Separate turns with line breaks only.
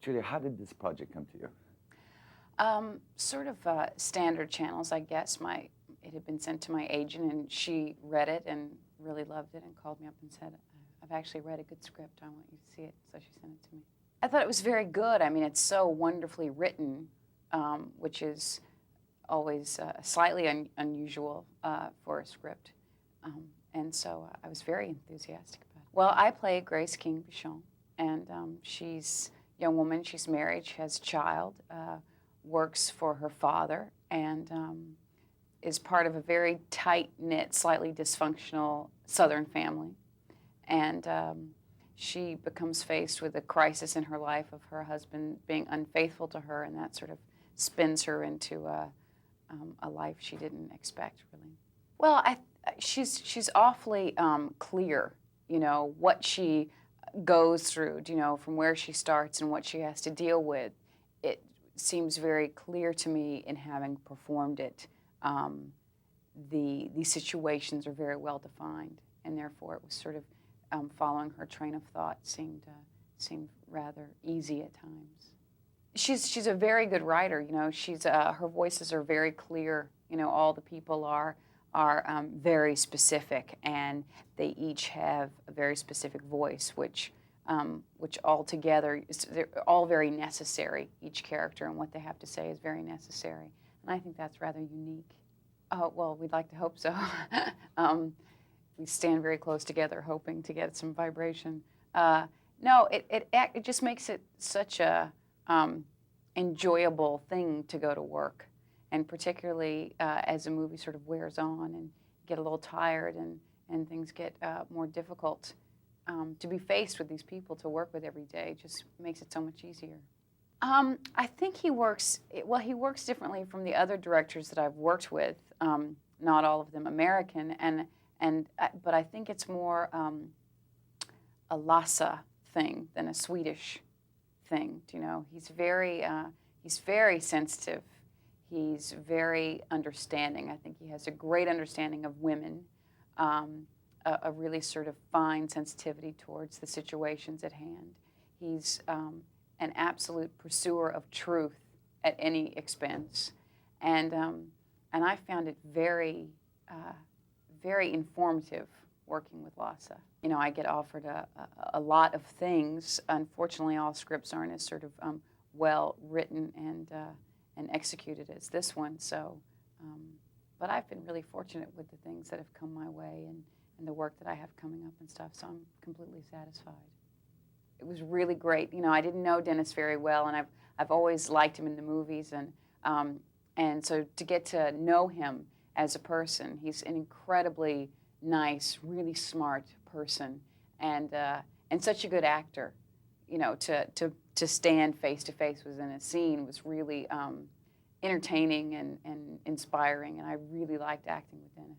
Julia, how did this project come to you?
Sort of standard channels, I guess. It had been sent to my agent, and she read it and really loved it and called me up and said, I've actually read a good script. I want you to see it. So she sent it to me. I thought it was very good. I mean, it's so wonderfully written, which is always slightly unusual for a script. And so I was very enthusiastic about it. Well, I play Grace King-Bichon, and she's a young woman. She's married. She has a child, works for her father, and is part of a very tight-knit, slightly dysfunctional Southern family. And she becomes faced with a crisis in her life of her husband being unfaithful to her, and that sort of spins her into a life she didn't expect, really. Well, she's awfully clear, what she goes through, from where she starts and what she has to deal with. It seems very clear to me in having performed it. The situations are very well defined, and therefore it was sort of following her train of thought seemed rather easy at times. She's a very good writer. She's her voices are very clear. All the people are very specific, and they each have a very specific voice, which altogether they're all very necessary. Each character and what they have to say is very necessary, and I think that's rather unique. Well, we'd like to hope so. We stand very close together, hoping to get some vibration. No, it just makes it such a enjoyable thing to go to work, and particularly as the movie sort of wears on and get a little tired and things get more difficult, to be faced with these people to work with every day just makes it so much easier. I think he works differently from the other directors that I've worked with, not all of them American, but I think it's more a Lhasa thing than a Swedish thing. He's very sensitive. He's very understanding. I think he has a great understanding of women, a really sort of fine sensitivity towards the situations at hand. He's an absolute pursuer of truth at any expense, and I found it very informative working with Lhasa. I get offered a lot of things. Unfortunately, all scripts aren't as sort of well written and executed as this one. So, but I've been really fortunate with the things that have come my way and the work that I have coming up and stuff. So I'm completely satisfied. It was really great. I didn't know Dennis very well, and I've always liked him in the movies, and so to get to know him as a person, he's an incredibly nice, really smart person, and such a good actor. To stand face to face within a scene was really entertaining and inspiring, and I really liked acting with Dennis.